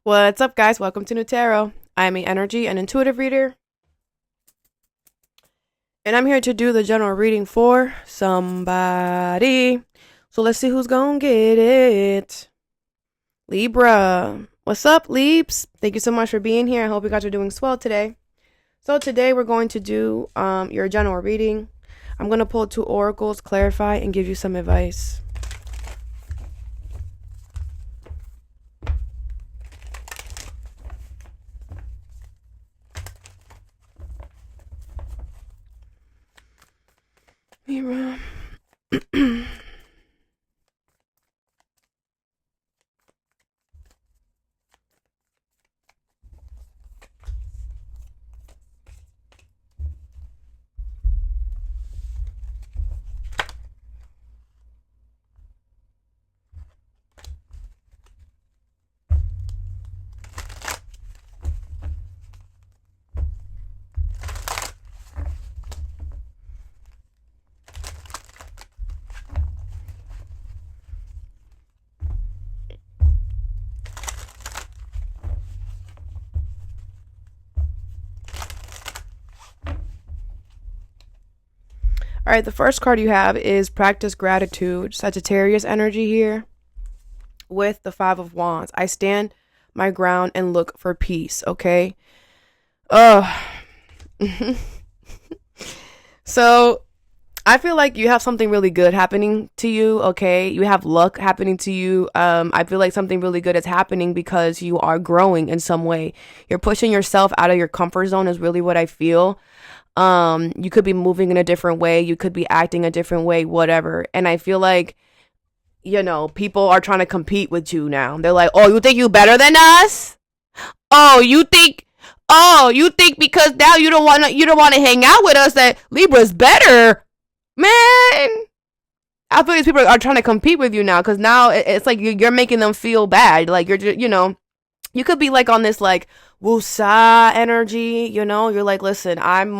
What's up, guys? Welcome to Nutarot. I am an energy and intuitive reader, and I'm here to do the general reading for somebody. So let's see who's gonna get it. Libra. What's up, Leaps? Thank you so much for being here. I hope you guys are doing swell today. So today we're going to do your general reading. I'm going to pull 2 oracles, clarify, and give you some advice. Libra. All right, the first card you have is Practice Gratitude, Sagittarius energy here with the 5 of Wands. I stand my ground and look for peace, okay? So I feel like you have something really good happening to you, okay? You have luck happening to you. I feel like something really good is happening because you are growing in some way. You're pushing yourself out of your comfort zone is really what I feel. You could be moving in a different way. You could be acting a different way, whatever. And I feel like, people are trying to compete with you now. They're like, oh, you think you better than us? Oh, you think because now you don't want to hang out with us that Libra's better? Man, I feel like these people are trying to compete with you now because now it's like you're making them feel bad. Like you're just, you could be like on this like woosah energy, you're like, listen, I'm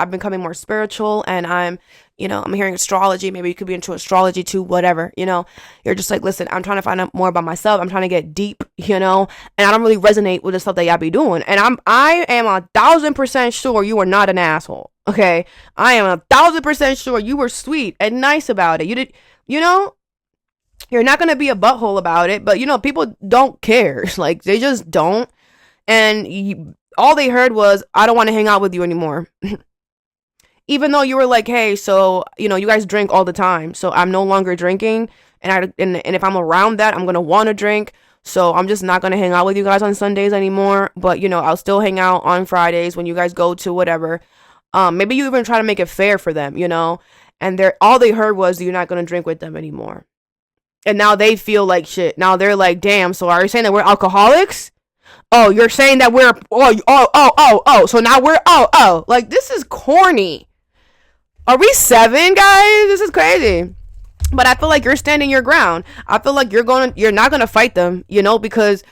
becoming more spiritual and I'm hearing astrology. Maybe you could be into astrology too, whatever, you're just like, listen, I'm trying to find out more about myself. I'm trying to get deep, and I don't really resonate with the stuff that y'all be doing. And I am 1,000% sure you are not an asshole. Okay. I am 1,000% sure you were sweet and nice about it. You did, you're not going to be a butthole about it, but people don't care. Like they just don't. And all they heard was, I don't want to hang out with you anymore. Even though you were like, hey, so, you guys drink all the time. So I'm no longer drinking. And if I'm around that, I'm going to want to drink. So I'm just not going to hang out with you guys on Sundays anymore. But, I'll still hang out on Fridays when you guys go to whatever. Maybe you even try to make it fair for them, And all they heard was you're not going to drink with them anymore. And now they feel like shit. Now they're like, damn, so are you saying that we're alcoholics? Oh, you're saying that we're, so now we're, like, this is corny. Are we 7, guys? This is crazy. But I feel like you're standing your ground. I feel like you're not gonna fight them, because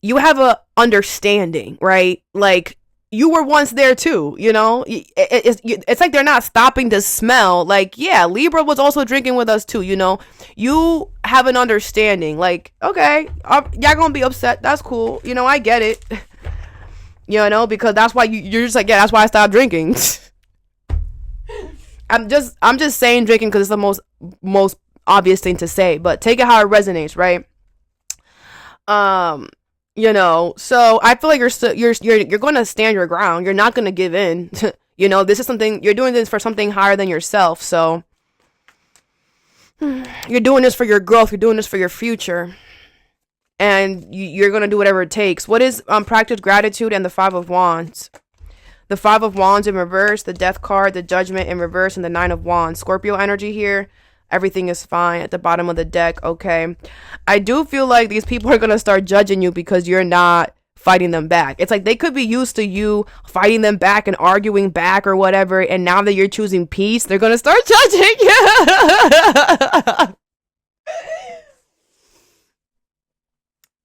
you have a understanding, right? Like, you were once there too, it's like they're not stopping to smell. Like, yeah, Libra was also drinking with us too, you have an understanding. Like, okay, y'all gonna be upset. That's cool. I get it. Because that's why you're just like, yeah, that's why I stopped drinking. I'm just saying drinking because it's the most obvious thing to say, but take it how it resonates, right? So I feel like you're going to stand your ground. You're not going to give in. This is something you're doing this for something higher than yourself. So you're doing this for your growth. You're doing this for your future, and you're going to do whatever it takes. What is practice gratitude and the 5 of Wands? The 5 of Wands in reverse, the Death card, the Judgment in reverse, and the 9 of Wands. Scorpio energy here. Everything is fine at the bottom of the deck. Okay. I do feel like these people are going to start judging you because you're not fighting them back. It's like they could be used to you fighting them back and arguing back or whatever. And now that you're choosing peace, they're going to start judging you.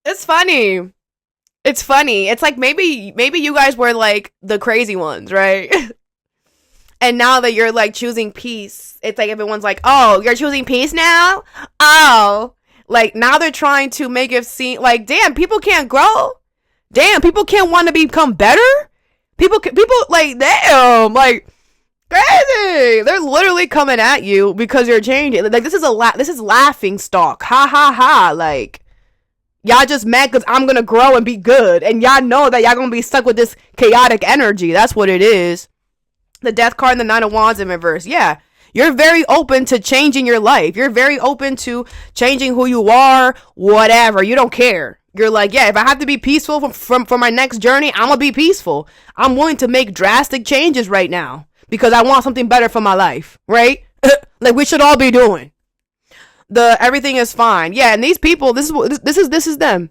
It's funny. It's funny. It's like maybe you guys were like the crazy ones, right? And now that you're like choosing peace, it's like everyone's like, oh, you're choosing peace now? Oh, Like, now they're trying to make it seem like, damn, people can't grow. Damn, people can't want to become better. People like, damn, like, crazy. They're literally coming at you because you're changing. Like, this is laughing stock. Ha ha ha. Like, y'all just mad because I'm gonna grow and be good, and y'all know that y'all gonna be stuck with this chaotic energy. That's what it is. The Death card and the Nine of Wands in reverse. Yeah, you're very open to changing your life. You're very open to changing who you are, whatever. You don't care. You're like, yeah, if I have to be peaceful for my next journey, I'm gonna be peaceful. I'm willing to make drastic changes right now because I want something better for my life, right? Like we should all be doing. The everything is fine. Yeah, and these people, this is them.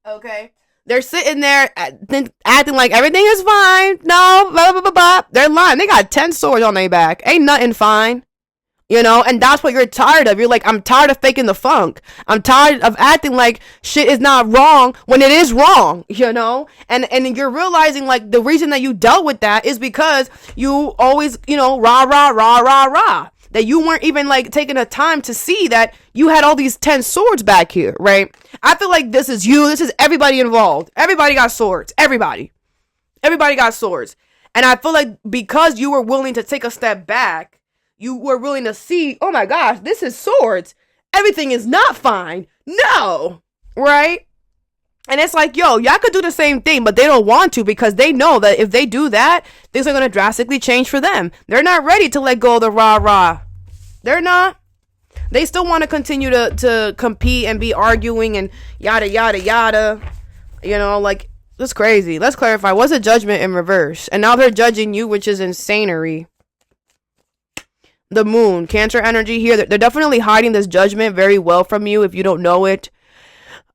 Okay. They're sitting there acting like everything is fine. No, blah, blah, blah, blah. They're lying. They got 10 swords on their back. Ain't nothing fine. You know, and that's what you're tired of. You're like, I'm tired of faking the funk. I'm tired of acting like shit is not wrong when it is wrong, you know? And you're realizing, like, the reason that you dealt with that is because you always, you know, rah, rah, rah, rah, rah. That you weren't even, like, taking the time to see that you had all these 10 swords back here, right? I feel like this is you. This is everybody involved. Everybody got swords. Everybody got swords. And I feel like because you were willing to take a step back, you were willing to see, oh my gosh, this is swords. Everything is not fine. No. Right? And it's like, yo, y'all could do the same thing, but they don't want to because they know that if they do that, things are going to drastically change for them. They're not ready to let go of the rah-rah. They're not. They still want to continue to compete and be arguing and yada, yada, yada. You know, like, that's crazy. Let's clarify. What's a judgment in reverse? And now they're judging you, which is insanery. The moon, Cancer energy here. They're definitely hiding this judgment very well from you if you don't know it.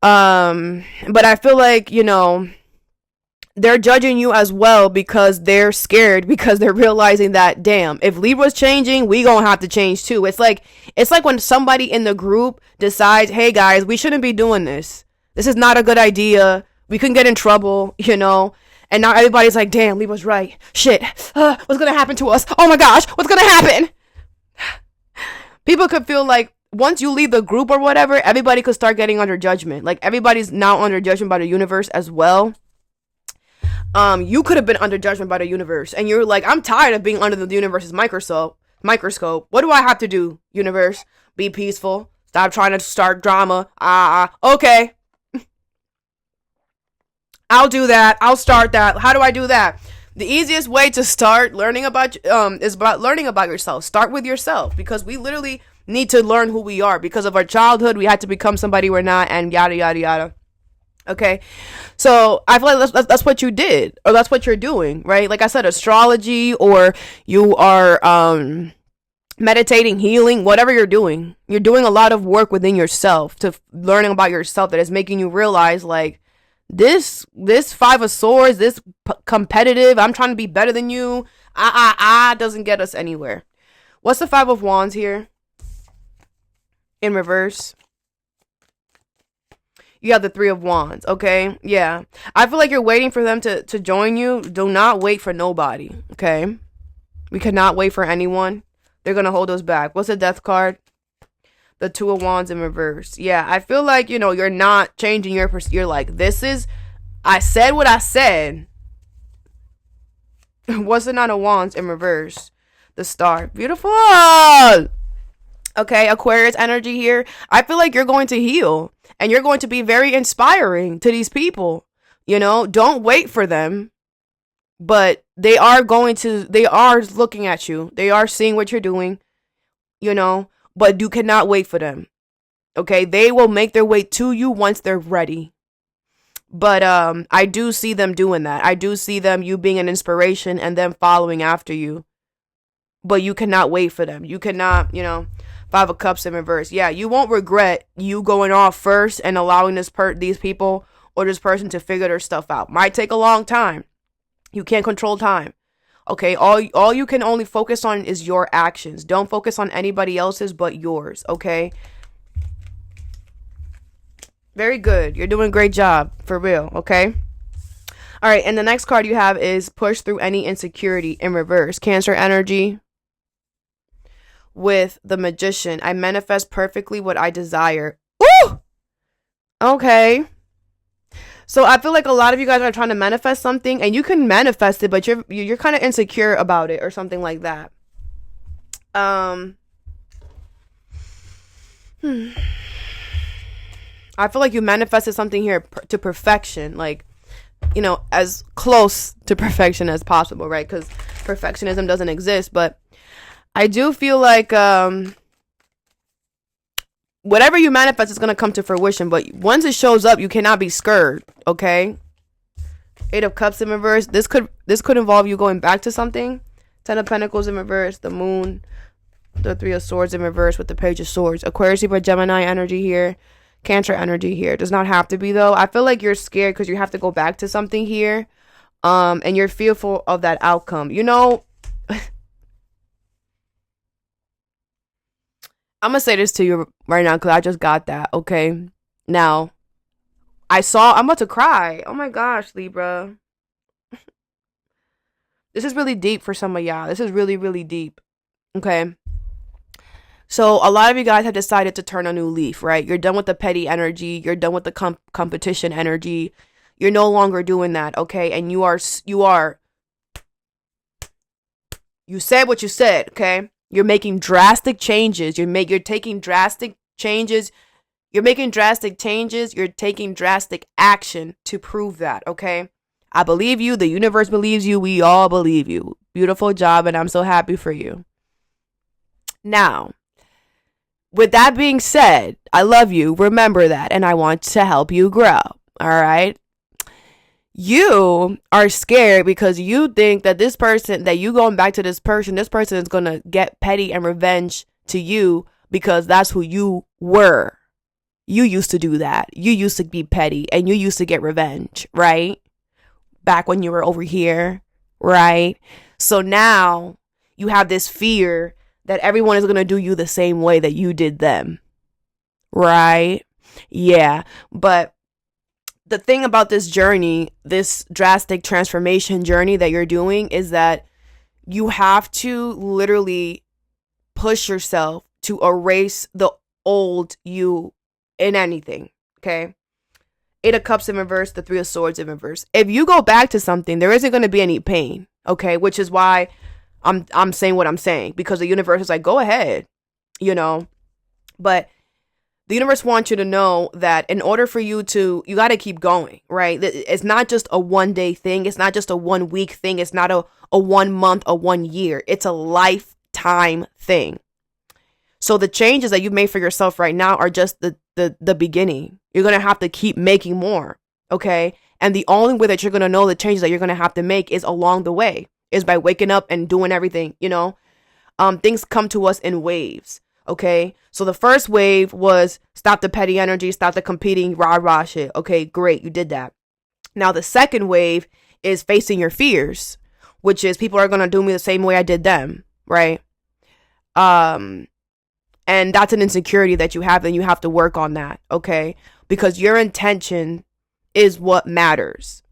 But I feel like, you know, they're judging you as well because they're scared because they're realizing that, damn, if Libra's changing, we gonna have to change too. It's like when somebody in the group decides, hey guys, we shouldn't be doing this. This is not a good idea. We can get in trouble, you know? And now everybody's like, damn, Libra's right. Shit. What's gonna happen to us? Oh my gosh, what's gonna happen? People could feel like once you leave the group or whatever, everybody could start getting under judgment. Like everybody's now under judgment by the universe as well. You could have been under judgment by the universe, and you're like, I'm tired of being under the universe's microscope. What do I have to do, universe? Be peaceful. Stop trying to start drama. Okay. I'll do that. I'll start that. How do I do that? The easiest way to start learning about is about learning about yourself. Start with yourself, because we literally need to learn who we are. Because of our childhood, we had to become somebody we're not, and yada yada yada. Okay, so I feel like that's what you did, or that's what you're doing, right? Like I said, astrology, or you are meditating, healing, whatever you're doing a lot of work within yourself to learning about yourself that is making you realize, like, this Five of Swords, this competitive, I'm trying to be better than you, doesn't get us anywhere. What's the Five of Wands here in reverse? You have the Three of Wands. Okay, yeah, I feel like you're waiting for them to join you. Do not wait for nobody. Okay, we cannot wait for anyone. They're gonna hold us back. What's the Death card? The Two of Wands in reverse. Yeah, I feel like, you know, you're not changing your you're like, I said what I said. What's the Nine of Wands in reverse? The Star. Beautiful. Okay, Aquarius energy here. I feel like you're going to heal, and you're going to be very inspiring to these people. You know, don't wait for them, but they are looking at you. They are seeing what you're doing, you know. But you cannot wait for them. Okay, they will make their way to you once they're ready. But I do see them doing that. I do see you being an inspiration and them following after you. But you cannot wait for them. You cannot, you know, Five of Cups in reverse. Yeah, you won't regret you going off first and allowing these people or this person to figure their stuff out. Might take a long time. You can't control time. Okay, all you can only focus on is your actions. Don't focus on anybody else's but yours, okay? Very good. You're doing a great job, for real, okay? All right, and the next card you have is Push Through Any Insecurity in reverse. Cancer energy. with the Magician. I manifest perfectly what I desire. Ooh! Okay. So I feel like a lot of you guys are trying to manifest something, and you can manifest it, but you're kind of insecure about it or something like that. I feel like you manifested something here to perfection, like, as close to perfection as possible, right? Because perfectionism doesn't exist, but I do feel like whatever you manifest is going to come to fruition, but once it shows up, you cannot be scared, okay? 8 of Cups in reverse. This could involve you going back to something. 10 of Pentacles in reverse, the Moon, the 3 of Swords in reverse with the Page of Swords. Aquarius, Libra, Gemini energy here. Cancer energy here. Does not have to be, though. I feel like you're scared because you have to go back to something here. And you're fearful of that outcome. I'm going to say this to you right now because I just got that, okay? Now, I'm about to cry. Oh my gosh, Libra. This is really deep for some of y'all. This is really, really deep, okay? So a lot of you guys have decided to turn a new leaf, right? You're done with the petty energy. You're done with the competition energy. You're no longer doing that, okay? And you said what you said, okay? You're making drastic changes. You're taking drastic changes. You're making drastic changes. You're taking drastic action to prove that, okay? I believe you. The universe believes you. We all believe you. Beautiful job, and I'm so happy for you. Now, with that being said, I love you. Remember that, and I want to help you grow, all right? You are scared because you think that this person, that you going back to this person is going to get petty and revenge to you because that's who you were. You used to do that. You used to be petty and you used to get revenge, right? Back when you were over here, right? So now you have this fear that everyone is going to do you the same way that you did them, right? Yeah, but the thing about this journey, this drastic transformation journey that you're doing, is that you have to literally push yourself to erase the old you in anything, okay? 8 of Cups in reverse, the 3 of Swords in reverse. If you go back to something, there isn't going to be any pain, okay? Which is why I'm saying what I'm saying, because the universe is like, go ahead, but the universe wants you to know that in order for you got to keep going, right? It's not just a 1-day thing. It's not just a 1-week thing. It's not a 1 month, a 1 year. It's a lifetime thing. So the changes that you've made for yourself right now are just the beginning. You're going to have to keep making more, okay? And the only way that you're going to know the changes that you're going to have to make is along the way, is by waking up and doing everything, Things come to us in waves. Okay, so the first wave was stop the petty energy, stop the competing rah-rah shit. Okay, great, you did that. Now the second wave is facing your fears, which is people are going to do me the same way I did them, right? And that's an insecurity that you have, and you have to work on that, okay? Because your intention is what matters,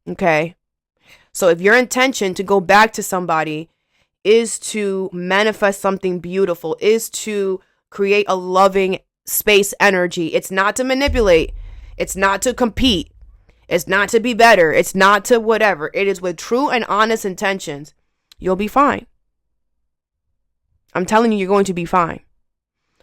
okay? So if your intention to go back to somebody is to manifest something beautiful, is to create a loving space energy. It's not to manipulate. It's not to compete. It's not to be better. It's not to whatever. It is with true and honest intentions. You'll be fine. I'm telling you, you're going to be fine.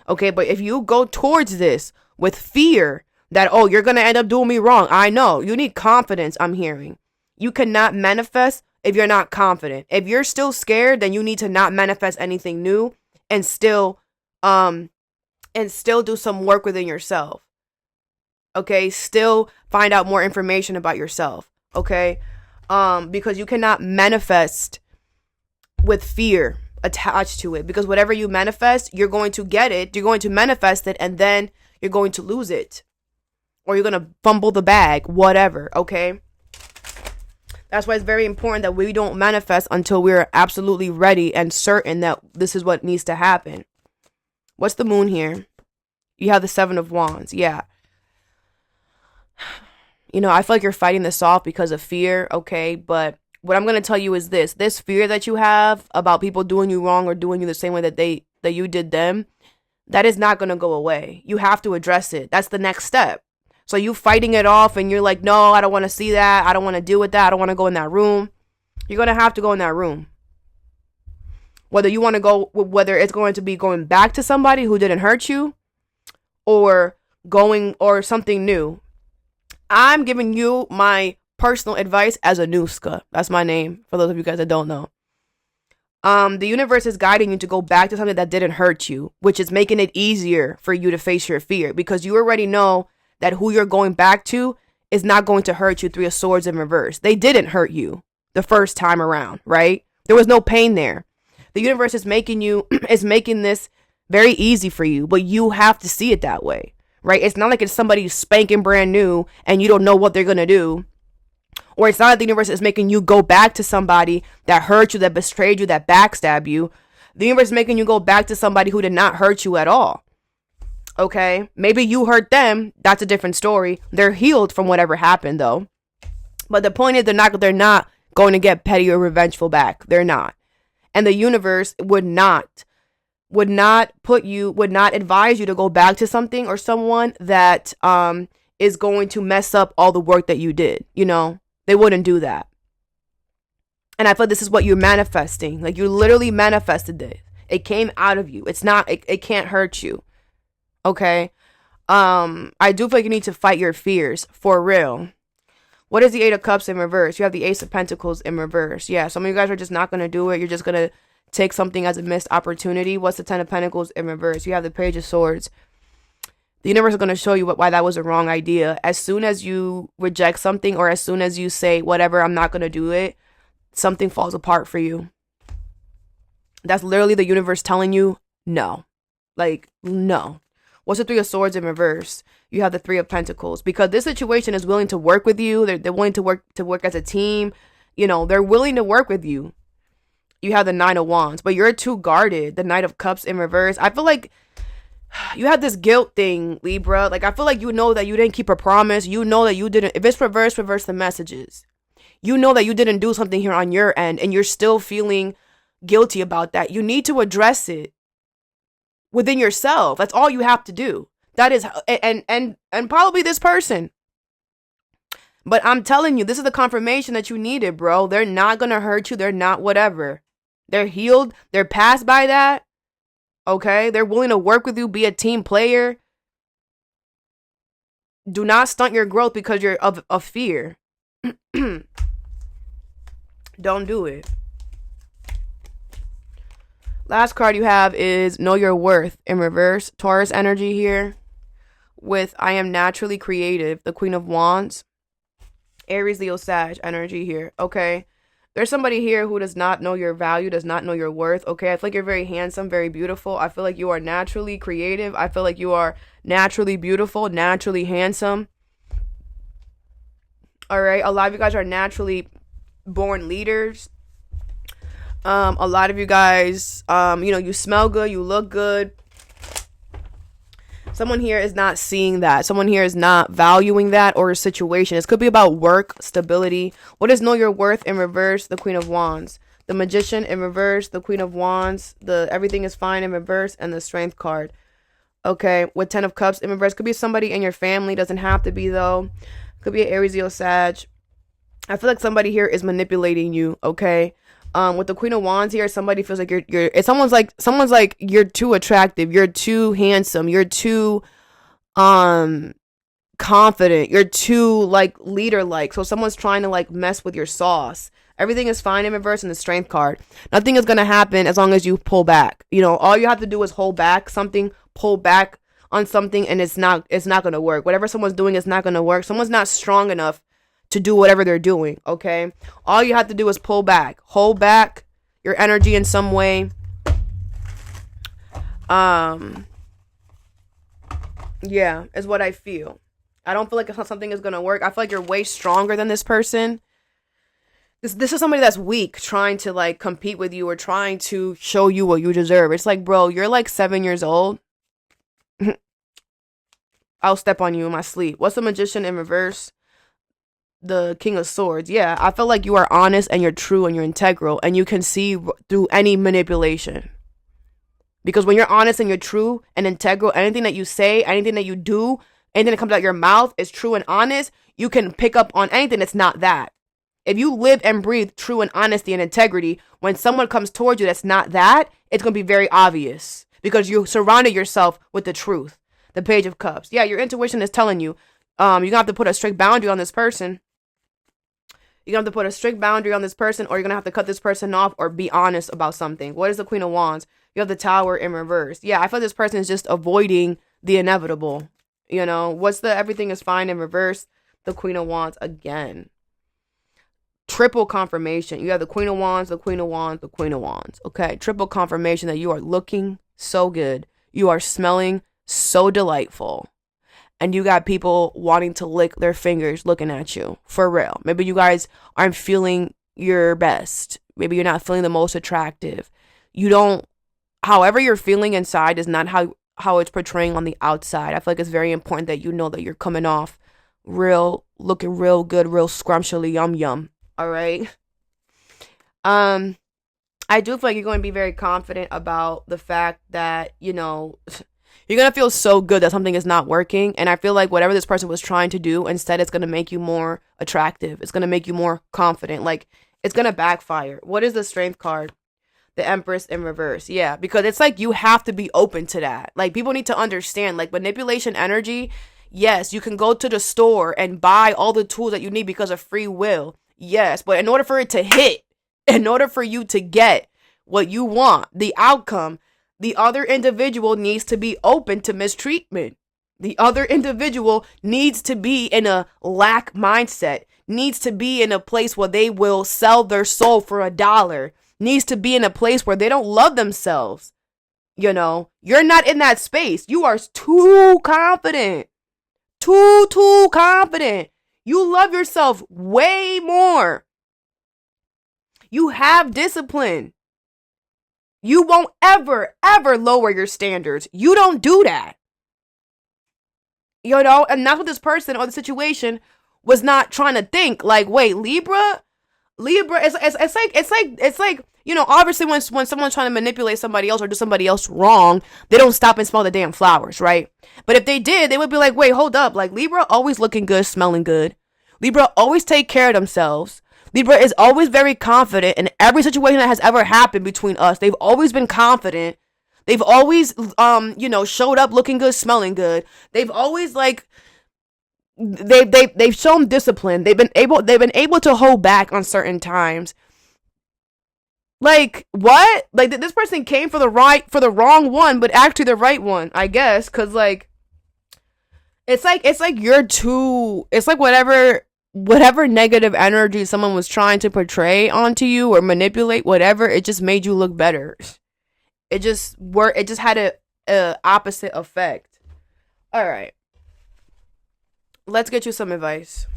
Okay, but if you go towards this with fear that, oh, you're going to end up doing me wrong. I know. You need confidence, I'm hearing. You cannot manifest if you're not confident. If you're still scared, then you need to not manifest anything new and still do some work within yourself. Okay? Still find out more information about yourself. Okay? Because you cannot manifest with fear attached to it, because whatever you manifest, you're going to get it, you're going to manifest it, and then you're going to lose it, or you're going to fumble the bag, whatever. Okay? That's why it's very important that we don't manifest until we're absolutely ready and certain that this is what needs to happen. What's the moon here? You have the 7 of Wands. Yeah. I feel like you're fighting this off because of fear, okay? But what I'm going to tell you is this fear that you have about people doing you wrong or doing you the same way that that you did them, that is not going to go away. You have to address it. That's the next step. So you fighting it off and you're like, no, I don't want to see that. I don't want to deal with that. I don't want to go in that room. You're going to have to go in that room. Whether you want to go, whether it's going to be going back to somebody who didn't hurt you or going or something new. I'm giving you my personal advice as a Nuska. That's my name for those of you guys that don't know. The universe is guiding you to go back to something that didn't hurt you, which is making it easier for you to face your fear because you already know that who you're going back to is not going to hurt you. Three of Swords in reverse. They didn't hurt you the first time around, right? There was no pain there. The universe is making this very easy for you, but you have to see it that way, right? It's not like it's somebody spanking brand new and you don't know what they're going to do. Or it's not that the universe is making you go back to somebody that hurt you, that betrayed you, that backstabbed you. The universe is making you go back to somebody who did not hurt you at all. Okay? Maybe you hurt them. That's a different story. They're healed from whatever happened, though. But the point is they're not going to get petty or revengeful back. They're not. And the universe would not advise you to go back to something or someone that is going to mess up all the work that you did, you know? They wouldn't do that. And I feel this is what you're manifesting. Like you literally manifested this. It came out of you. It can't hurt you. Okay? I do feel like you need to fight your fears for real. What is the Eight of Cups in reverse? You have the Ace of Pentacles in reverse. Yeah, some of you guys are just not going to do it. You're just going to take something as a missed opportunity. What's the Ten of Pentacles in reverse? You have the Page of Swords. The universe is going to show you why that was a wrong idea. As soon as you reject something or as soon as you say, whatever, I'm not going to do it, something falls apart for you. That's literally the universe telling you no. Like, no. What's the Three of Swords in reverse? You have the Three of Pentacles. Because this situation is willing to work with you. They're willing to work as a team. You know, they're willing to work with you. You have the Nine of Wands. But you're too guarded. The Knight of Cups in reverse. I feel like you have this guilt thing, Libra. Like, I feel like you know that you didn't keep a promise. You know that you didn't. If it's reverse the messages. You know that you didn't do something here on your end. And you're still feeling guilty about that. You need to address it within yourself. That's all you have to do. That is, and probably this person. But I'm telling you, this is the confirmation that you needed, bro. They're not going to hurt you. They're not whatever. They're healed. They're past by that. Okay, they're willing to work with you, be a team player. Do not stunt your growth because you're of fear. Don't do it. Last card you have is Know Your Worth in reverse. Taurus energy here with I am naturally creative. The Queen of Wands. Aries, Leo, Sag energy here. Okay. There's somebody here who does not know your value, does not know your worth. Okay, I feel like you're very handsome, very beautiful. I feel like you are naturally creative. I feel like you are naturally beautiful, naturally handsome. All right, a lot of you guys are naturally born leaders. A lot of you guys, you smell good, you look good. Someone here is not seeing that. Someone here is not valuing that or a situation. This could be about work, stability. What is Know Your Worth in reverse? The Queen of Wands. The Magician in reverse. The Queen of Wands. The Everything is Fine in reverse. And the Strength card. Okay. With 10 of Cups in reverse. Could be somebody in your family. Doesn't have to be, though. Could be an Aries, Leo, Sag. I feel like somebody here is manipulating you. Okay. With the Queen of Wands here, somebody feels like it's someone's like you're too attractive, you're too handsome, you're too confident, you're too like leader like. So someone's trying to like mess with your sauce. Everything is fine in reverse in the Strength card. Nothing is gonna happen as long as you pull back. You know, all you have to do is hold back something, pull back on something, and it's not gonna work. Whatever someone's doing is not gonna work. Someone's not strong enough to do whatever they're doing, okay? All you have to do is pull back. Hold back your energy in some way. Yeah, is what I feel. I don't feel like something is going to work. I feel like you're way stronger than this person. This is somebody that's weak, trying to like compete with you or trying to show you what you deserve. It's like, bro, you're like 7 years old. I'll step on you in my sleep. What's the Magician in reverse? The King of Swords. Yeah, I feel like you are honest and you're true and you're integral and you can see through any manipulation. Because when you're honest and you're true and integral, anything that you say, anything that you do, anything that comes out your mouth is true and honest, you can pick up on anything that's not that. If you live and breathe true and honesty and integrity, when someone comes towards you that's not that, it's going to be very obvious because you surrounded yourself with the truth. The Page of Cups. Yeah, your intuition is telling you, you're going to have to put a strict boundary on this person. You're going to have to put a strict boundary on this person, or you're going to have to cut this person off or be honest about something. What is the Queen of Wands? You have the Tower in reverse. Yeah, I feel this person is just avoiding the inevitable. You know, what's the everything is fine in reverse? The Queen of Wands again. Triple confirmation. You have the Queen of Wands, the Queen of Wands, the Queen of Wands. Okay, triple confirmation that you are looking so good. You are smelling so delightful. And you got people wanting to lick their fingers looking at you. For real. Maybe you guys aren't feeling your best. Maybe you're not feeling the most attractive. You don't, however you're feeling inside is not how it's portraying on the outside. I feel like it's very important that you know that you're coming off looking real good, real scrumptious, yum. All right. I do feel like you're going to be very confident about the fact that, you know, you're going to feel so good that something is not working. And I feel like whatever this person was trying to do, instead, it's going to make you more attractive. It's going to make you more confident. Like, it's going to backfire. What is the Strength card? The Empress in reverse. Yeah, because it's like you have to be open to that. Like, people need to understand, like, manipulation energy. Yes, you can go to the store and buy all the tools that you need because of free will. Yes, but in order for it to hit, in order for you to get what you want, the outcome, the other individual needs to be open to mistreatment. The other individual needs to be in a lack mindset, needs to be in a place where they will sell their soul for $1, needs to be in a place where they don't love themselves. You know, you're not in that space. You are too confident. Too confident. You love yourself way more. You have discipline. You won't ever lower your standards. You don't do that. You know, and that's what this person or the situation was not trying to think. Like, wait, Libra, it's like, you know, obviously when someone's trying to manipulate somebody else or do somebody else wrong, they don't stop and smell the damn flowers, right? But if they did, they would be like, wait, hold up. Like, Libra always looking good, smelling good. Libra always take care of themselves. Libra is always very confident in every situation that has ever happened between us. They've always been confident. They've always, you know, showed up looking good, smelling good. They've always like, they've shown discipline. They've been able to hold back on certain times. Like, what? Like, this person came for the wrong one, but actually the right one, I guess. Cause like, it's like you're too, it's like whatever negative energy someone was trying to portray onto you or manipulate, whatever, it just made you look better. It just had a opposite effect. All right. Let's get you some advice.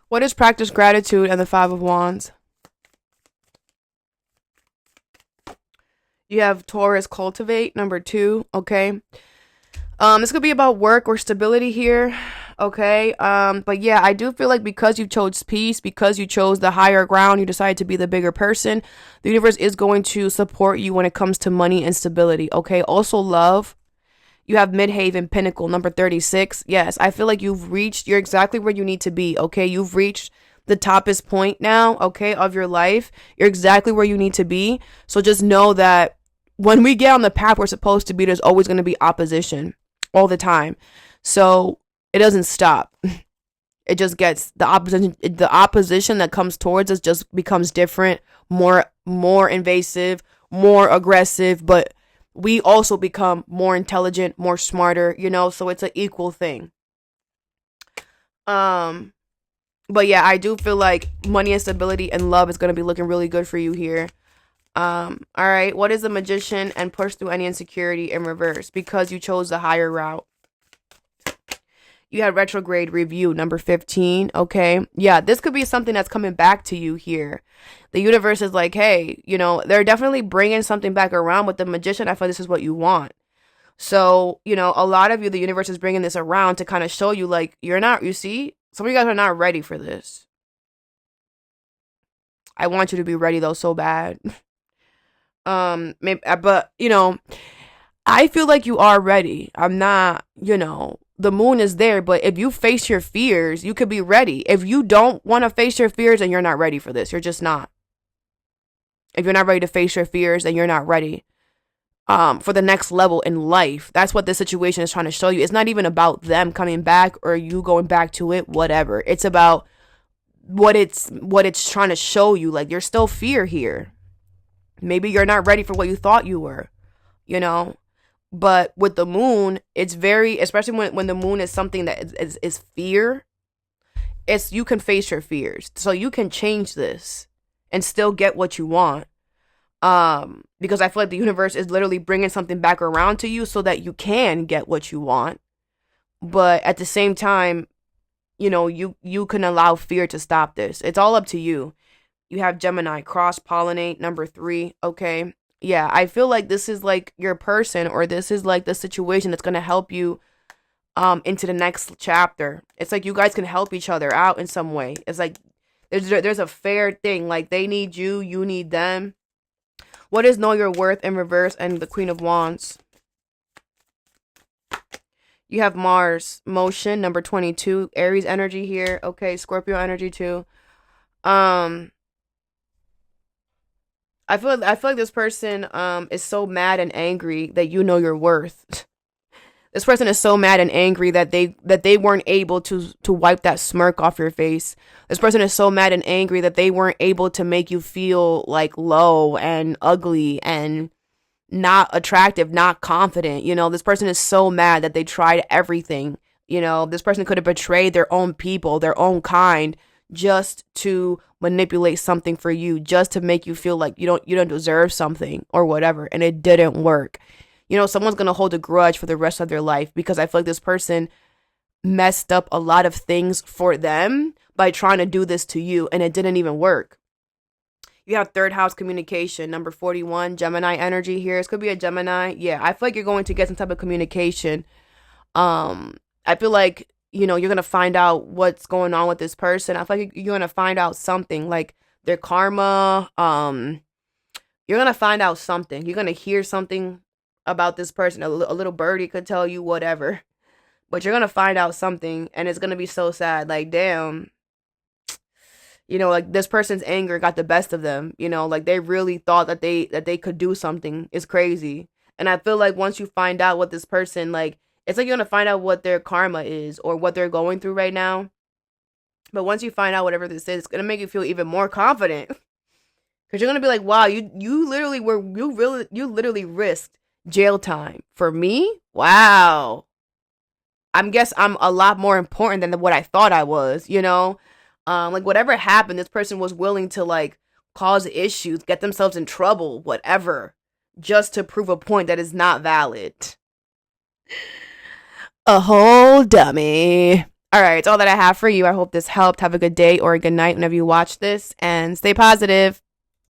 What is practice gratitude and the Five of Wands? You have Taurus cultivate, number 2, okay? This could be about work or stability here, okay? But yeah, I do feel like because you chose peace, because you chose the higher ground, you decided to be the bigger person, the universe is going to support you when it comes to money and stability, okay? Also love. You have Midhaven Pinnacle, number 36. Yes, I feel like you're exactly where you need to be, okay? You've reached the toppest point now, okay, of your life. You're exactly where you need to be. So just know that when we get on the path we're supposed to be, there's always going to be opposition all the time. So it doesn't stop. It just gets the opposition that comes towards us just becomes different, more invasive, more aggressive, but we also become more intelligent, more smarter, you know, so it's an equal thing. But yeah, I do feel like money and stability and love is going to be looking really good for you here. All right. What is the Magician and push through any insecurity in reverse? Because you chose the higher route. You had retrograde review, number 15. Okay. Yeah, this could be something that's coming back to you here. The universe is like, hey, you know, they're definitely bringing something back around with the Magician. I feel this is what you want. So, you know, a lot of you, the universe is bringing this around to kind of show you like, you see, Some of you guys are not ready for this. I want you to be ready though so bad. Maybe, but I feel like you are ready. I'm not, the moon is there, but if you face your fears, you could be ready. If you don't want to face your fears, then you're not ready for this. You're just not. If you're not ready to face your fears, then you're not ready for the next level in life. That's what this situation is trying to show you. It's not even about them coming back or you going back to it, whatever. It's about what it's trying to show you. Like, there's still fear here. Maybe you're not ready for what you thought you were, But with the moon, it's very, especially when the moon is something that is fear, you can face your fears. So you can change this and still get what you want. Because I feel like the universe is literally bringing something back around to you so that you can get what you want. But at the same time, you can allow fear to stop this. It's all up to you. You have Gemini, cross-pollinate, number 3, okay? Yeah, I feel like this is like your person, or this is like the situation that's going to help you into the next chapter. It's like you guys can help each other out in some way. It's like there's a fair thing. Like, they need you, you need them. What is know your worth in reverse and the Queen of Wands? You have Mars, motion, number 22, Aries energy here. Okay, Scorpio energy too. I feel like this person is so mad and angry that you know your worth. This person is so mad and angry that they weren't able to wipe that smirk off your face. This person is so mad and angry that they weren't able to make you feel like low and ugly and not attractive, not confident. This person is so mad that they tried everything. This person could have betrayed their own people, their own kind, just to manipulate something for you, just to make you feel like you don't deserve something or whatever, and it didn't work. Someone's gonna hold a grudge for the rest of their life because I feel like this person messed up a lot of things for them by trying to do this to you, and it didn't even work. You have third house communication, number 41, Gemini energy here. This could be a Gemini. Yeah, I feel like you're going to get some type of communication. I feel like you're going to find out what's going on with this person. I feel like you're going to find out something, like their karma. You're going to find out something. You're going to hear something about this person. A little birdie could tell you whatever. But you're going to find out something, and it's going to be so sad. Like, damn. Like, this person's anger got the best of them. Like, they really thought that they could do something. It's crazy. And I feel like once you find out what this person, like, it's like you're going to find out what their karma is or what they're going through right now. But once you find out whatever this is, it's going to make you feel even more confident. Because you're going to be like, wow, you literally risked jail time for me? Wow. Guess I'm a lot more important than what I thought I was, like, whatever happened, this person was willing to, like, cause issues, get themselves in trouble, whatever, just to prove a point that is not valid. A whole dummy. All right, it's all that I have for you. I hope this helped. Have a good day or a good night whenever you watch this, and stay positive.